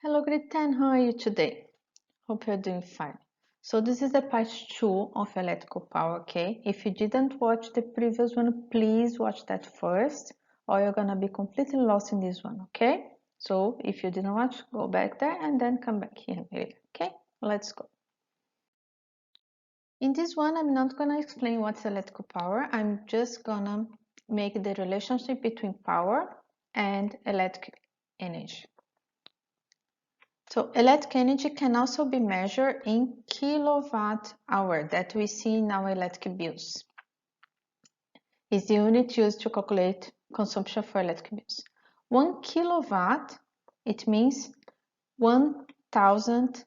Hello, grade 10. How are you today? Hope you're doing fine. So this is the part 2 of electrical power, okay? If you didn't watch the previous one, please watch that first, or you're gonna be completely lost in this one, okay? So if you didn't watch, go back there and then come back here later, okay? Let's go. In this one, I'm not gonna explain what's electrical power. I'm just gonna make the relationship between power and electric energy. So electric energy can also be measured in kilowatt hour that we see in our electric bills. It's the unit used to calculate consumption for electric bills. 1 kilowatt, it means 1000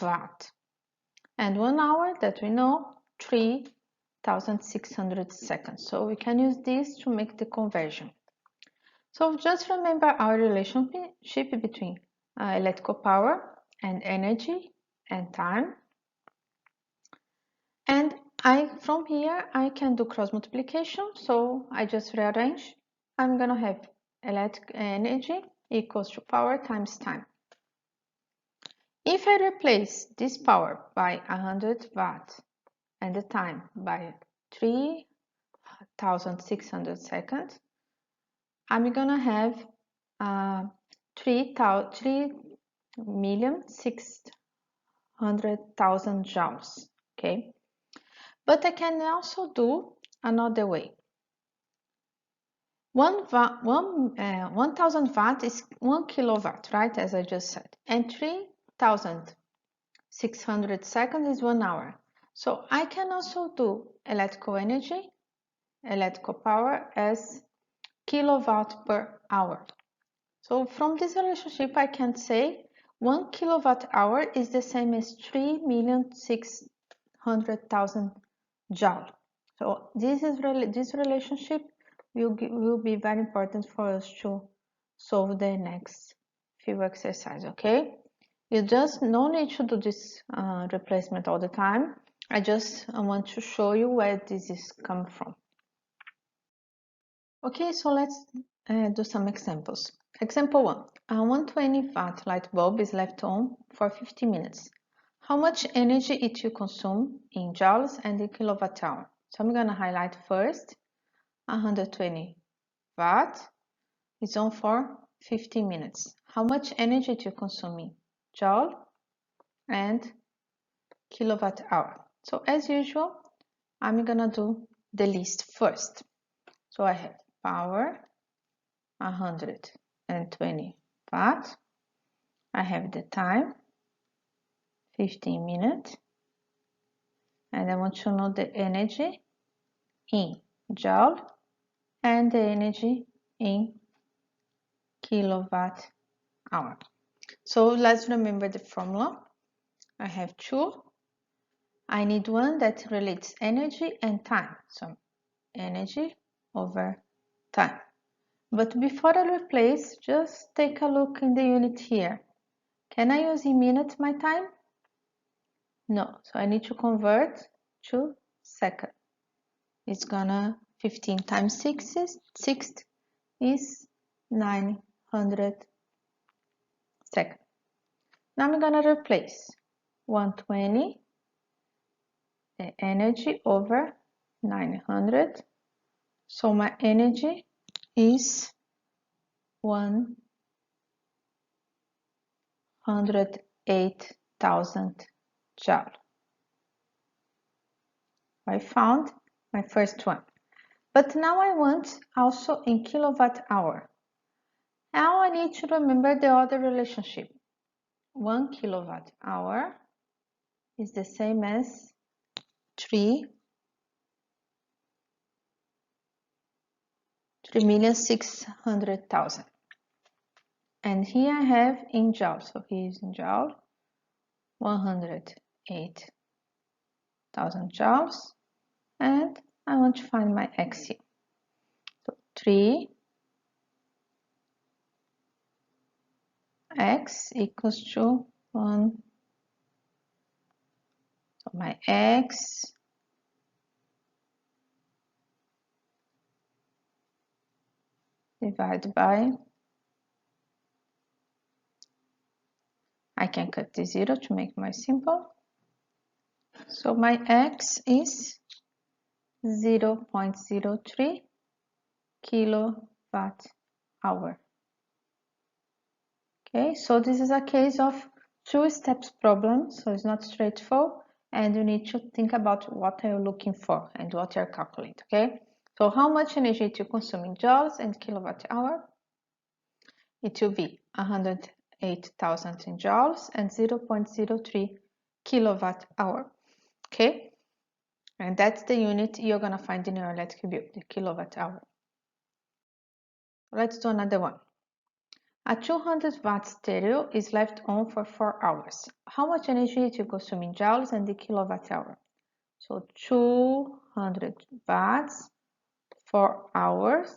watt. And 1 hour that we know, 3600 seconds. So we can use this to make the conversion. So just remember our relationship between electrical power and energy and time. And from here I can do cross multiplication, so I just rearrange. I'm gonna have electric energy equals to power times time. If I replace this power by 100 watts and the time by 3600 seconds, I'm gonna have 3,600,000 joules, okay? But I can also do another way. 1000 watt is 1 kilowatt, right? As I just said. And 3600 seconds is 1 hour. So I can also do electrical energy, electrical power as kilowatt per hour. So from this relationship, I can say 1 kilowatt hour is the same as 3,600,000 joule. So this relationship will be very important for us to solve the next few exercises, okay? You just no need to do this replacement all the time. I just want to show you where this is come from. Okay, so let's do some examples. Example 1. A 120 watt light bulb is left on for 50 minutes. How much energy it will consume in joules and in kilowatt hour? So I'm going to highlight first 120 watt is on for 50 minutes. How much energy it will consume in joule and kilowatt hour? So as usual, I'm going to do the list first. So I have power 120 watt. I have the time 15 minutes, and I want to know the energy in joule and the energy in kilowatt hour. So let's remember the formula. I have two. I need one that relates energy and time. So energy over time. But before I replace, just take a look in the unit here. Can I use in minutes my time? No, so I need to convert to second. It's gonna 15 times 6 is 900 seconds. Now I'm gonna replace 120 the energy over 900. So my energy is 108,000 joule. I found my first one. But now I want also in kilowatt hour. Now I need to remember the other relationship. 1 kilowatt hour is the same as 3,600,000. And here I have in joule. So here is in joule, 108,000 joules. And I want to find my x here. So 3x equals to 1. So my x divided by I can cut this 0 to make more simple. So my X is 0.03 kilowatt hour. Okay, so this is a case of two steps problem, so it's not straightforward, and you need to think about what are you looking for and what you're calculating. Okay, so how much energy to consume in joules and kilowatt hour? It will be 108,000 in joules and 0.03 kilowatt hour. Okay, and that's the unit you're gonna find in your electric bill, the kilowatt hour. Let's do another one. A 200 watt stereo is left on for 4 hours. How much energy it will consume in joules and the kilowatt hour? So 200 watts, 4 hours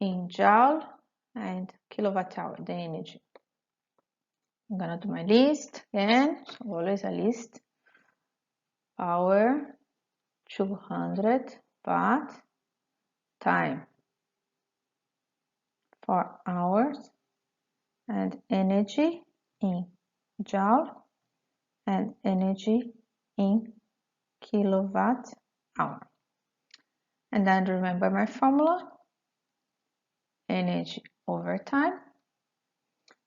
in joule and kilowatt hour, the energy. I'm gonna do my list again, so always a list. Power 200 watt time 4 hours and energy in joule and energy in kilowatt hour. And then remember my formula, energy over time.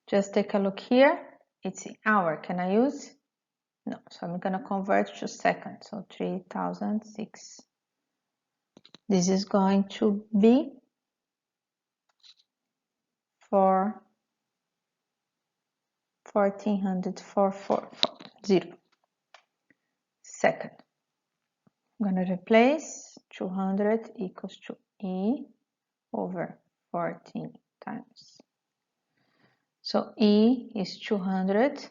Just take a look here, it's in hour. Can I use? No, so I'm gonna convert to seconds, so 3006. This is going to be 1440 second. I'm gonna replace 200 equals to E over 14 times. So E is 200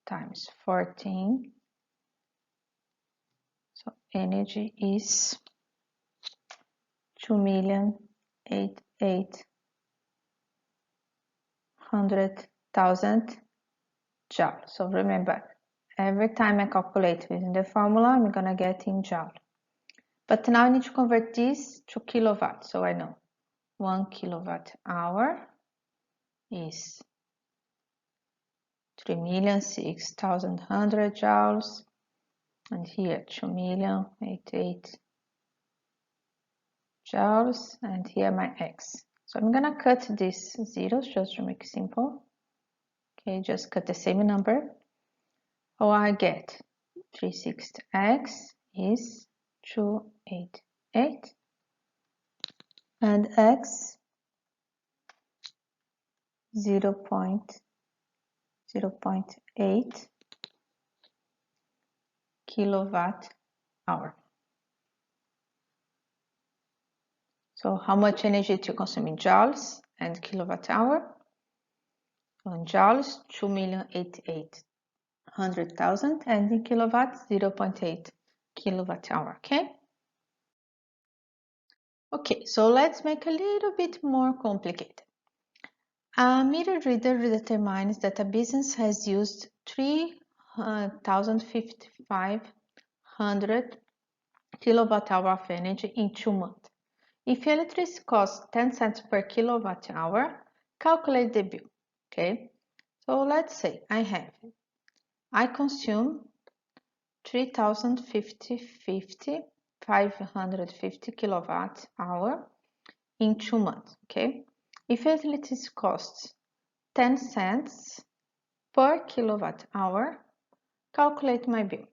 times 14. So energy is 2,088,000 joule. So remember, every time I calculate using the formula, I'm gonna get in joule. But now I need to convert this to kilowatt. So I know 1 kilowatt hour is 3,006,100 joules. And here 2,088,000 joules, and here my X. So I'm gonna cut these zeros just to make it simple. Okay, just cut the same number. Oh, I get 360X is 288 and X 0.8 kilowatt hour. So how much energy to consume in joules and kilowatt hour? So in joules, 2,088,100,000 and in kilowatts, 0.8 kilowatt hour, okay? Okay, so let's make a little bit more complicated. A meter reader determines that a business has used 3,500 kilowatt hour of energy in 2 months. If electricity costs 10 cents per kilowatt hour, calculate the bill. Okay, so let's say I consume 550 kilowatt hour in 2 months. Okay, if electricity costs 10 cents per kilowatt hour, calculate my bill.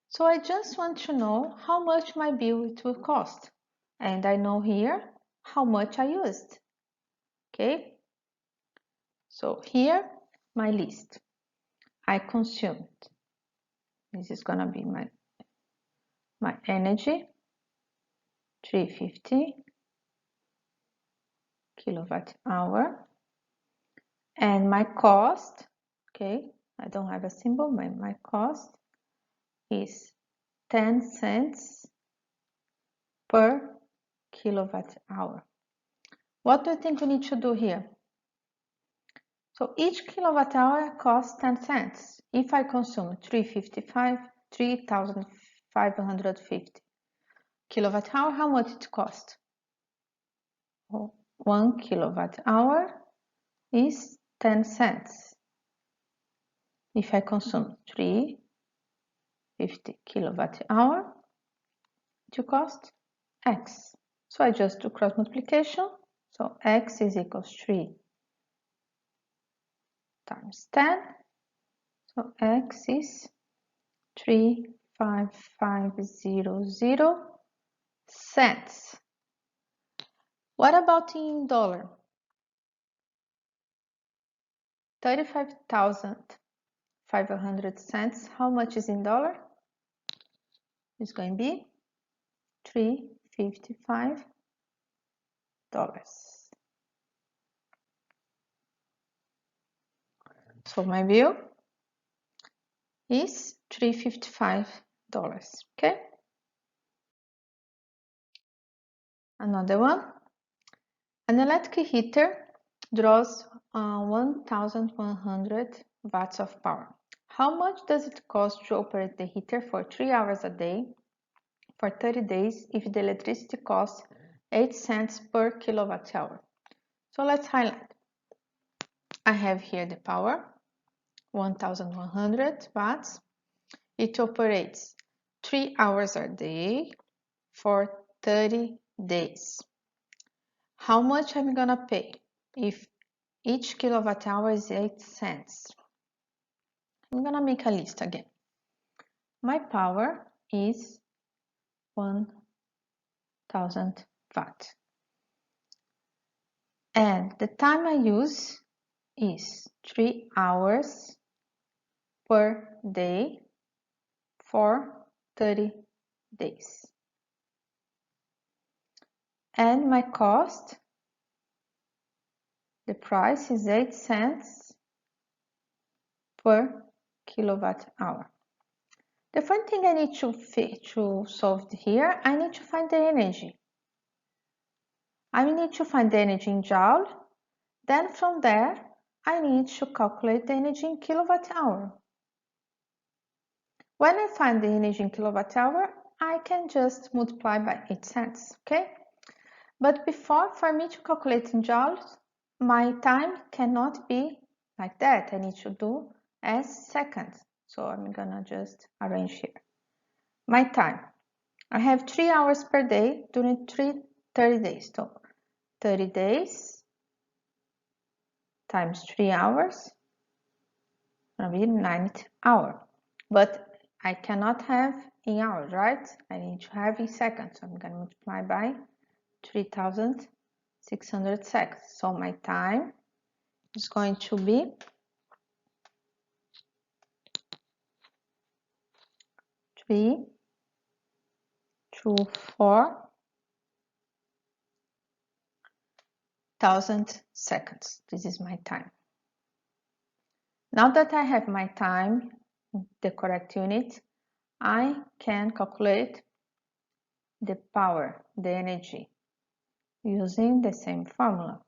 So I just want to know how much my bill it will cost. And I know here how much I used. Okay, so here my list. I consumed, this is gonna be my energy, 350 kilowatt hour, and my cost, okay, I don't have a symbol, my cost is 10 cents per kilowatt hour. What do you think we need to do here? So each kilowatt hour costs 10 cents. If I consume 3,550 kilowatt hour, how much it costs? 1 kilowatt hour is 10 cents. if I consume 350 kilowatt hour, it will cost X. So I just do cross multiplication. So X is equals 3 times 10. So X is 35500 cents. What about in dollar? 35,500 cents. How much is in dollar? It's going to be $355. So my bill is $355. Okay. Another one. An electric heater draws 1,100 watts of power. How much does it cost to operate the heater for 3 hours a day for 30 days if the electricity costs 8 cents per kilowatt hour? So let's highlight. I have here the power, 1,100 watts. It operates 3 hours a day for 30 days. How much I'm gonna pay if each kilowatt hour is 8 cents? I'm gonna make a list again. My power is 1,000 watt. And the time I use is 3 hours per day for 30 days. And my cost, the price is 8 cents per kilowatt hour. The first thing I need to solve here, I need to find the energy. I need to find the energy in joule. Then from there, I need to calculate the energy in kilowatt hour. When I find the energy in kilowatt hour, I can just multiply by 8 cents, okay? But before, for me to calculate in joules, my time cannot be like that. I need to do as seconds. So I'm gonna just arrange here. My time. I have 3 hours per day during 30 days. So 30 days times 3 hours, gonna be 90 hours. But I cannot have in hours, right? I need to have in seconds. So I'm gonna multiply by 3,600 seconds. So my time is going to be 3 to 4,000 seconds. This is my time. Now that I have my time, the correct unit, I can calculate the power, the energy, using the same formula.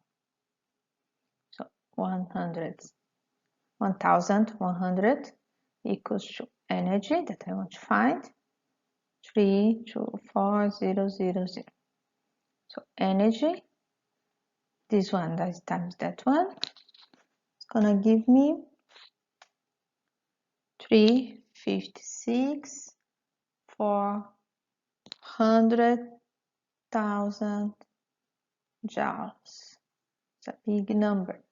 So 1,100 equals to energy that I want to find, 324,000. So energy, this one that times that one, it's gonna give me 356 400,000 joules. It's a big number.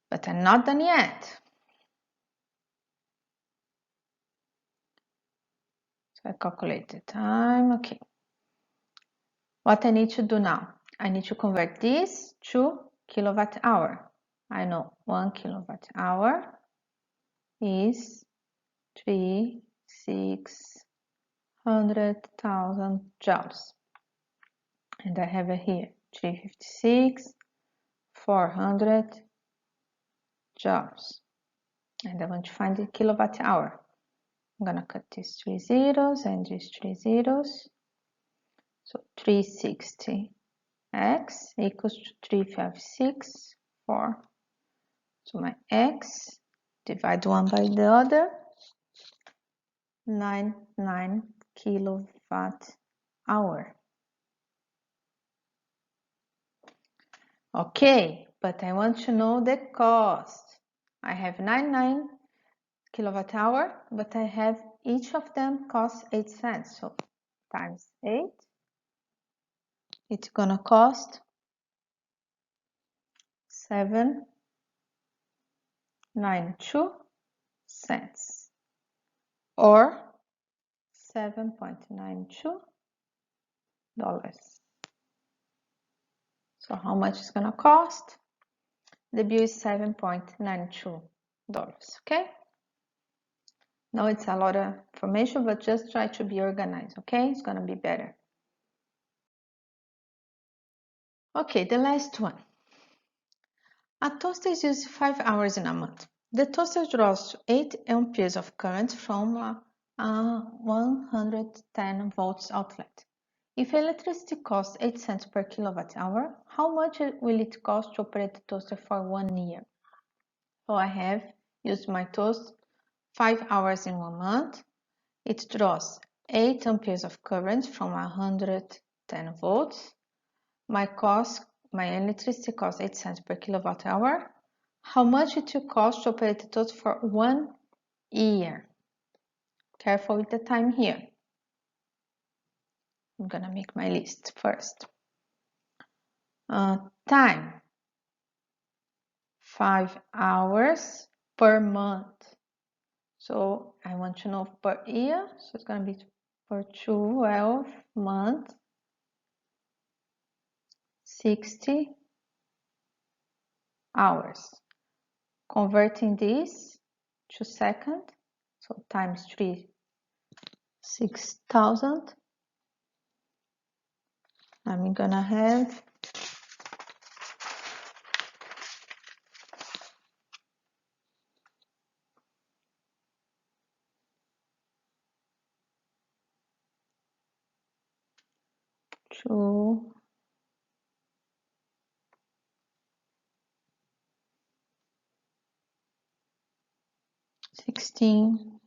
But I'm not done yet. So I calculate the time, okay. What I need to do now? I need to convert this to kilowatt hour. I know 1 kilowatt hour is 3,600,000 joules. And I have it here, 356, 400 joules. And I want to find the kilowatt hour. I'm gonna cut these 3 zeros and these 3 zeros. So 360 x equals to 356, 4. So my x, divide one by the other, 99 kilowatt hour. Okay, but I want to know the cost. I have 99 kilowatt hour, but I have each of them costs 8 cents. So times 8, it's gonna cost 7.92 cents or $7.92. So how much it's gonna cost? The bill is $7.92. Okay? Now it's a lot of information, but just try to be organized, okay? It's gonna be better. Okay, the last one. A toaster is used 5 hours in a month. The toaster draws 8 amperes of current from a 110 volts outlet. If electricity costs 8 cents per kilowatt hour, how much will it cost to operate the toaster for 1 year? So I have used my toast 5 hours in 1 month. It draws 8 amperes of current from 110 volts. My electricity costs 8 cents per kilowatt hour. How much it will cost to operate the toaster for 1 year? Careful with the time here. I'm gonna make my list first. Time, 5 hours per month. So I want to know per year, so it's gonna be for 12 months, 60 hours. Converting this to second, so times 3, 6,000. I'm gonna have 2, 16,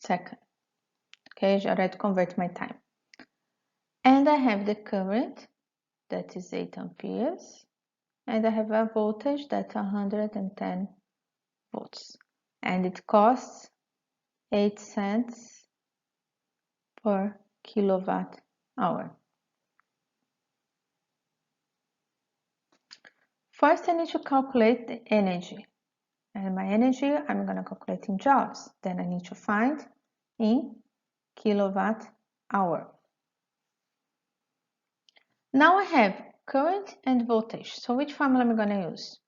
second. Okay, I already convert my time. And I have the current, that is 8 amperes. And I have a voltage that's 110 volts. And it costs 8 cents per kilowatt hour. First, I need to calculate the energy. And my energy, I'm going to calculate in joules. Then I need to find in kilowatt hour. Now I have current and voltage. So which formula am I going to use?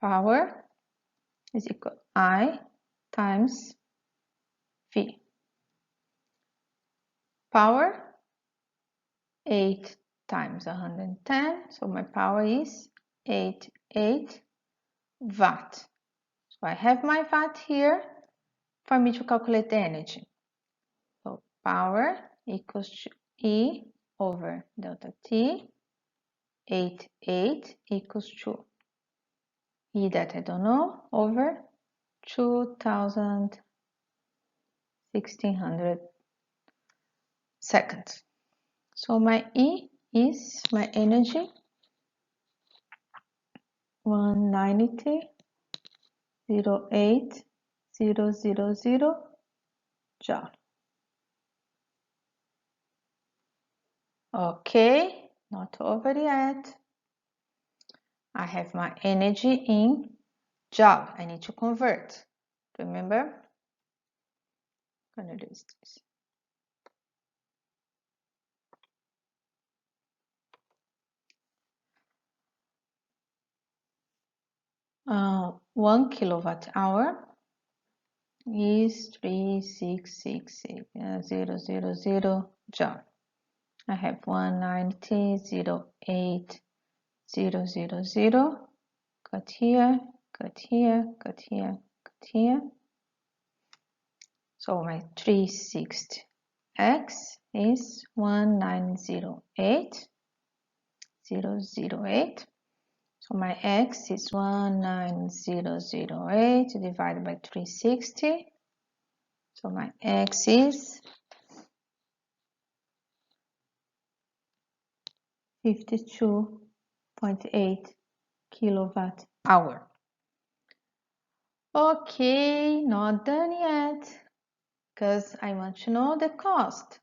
Power is equal to I times V. Power, 8 times 110. So my power is 88 watt. So I have my watt here for me to calculate the energy. So power equals to E over delta T. 88 equals to E that I don't know over 2,1600 seconds. So my E is my energy 190.08000 joule. Okay, not over yet. I have my energy in joule. I need to convert. Remember? I'm gonna do this. 1 kilowatt hour is 366,000 joule. I have 190.08000. Cut here, cut here, cut here, cut here. So my 360x is 190.8,008. So my x is 19008 divided by 360. So my x is 52.8 kilowatt hour. Okay, not done yet, because I want to know the cost.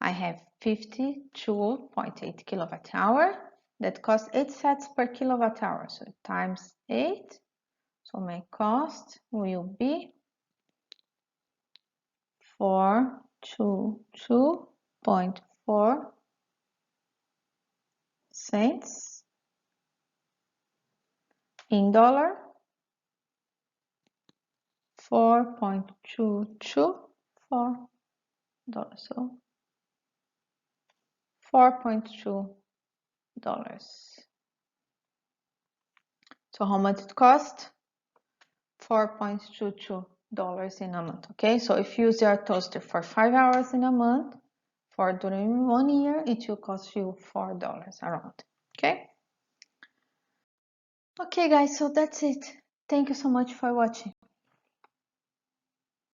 I have 52.8 kilowatt hour that costs 8 cents per kilowatt hour. So times 8. So my cost will be 422.4 cents in dollar. 4.224 dollars. So $4.2. So how much it cost? $4.22 in a month. Okay, so if you use your toaster for 5 hours in a month, for during 1 year, it will cost you $4 around. Okay. Okay, guys, so that's it. Thank you so much for watching.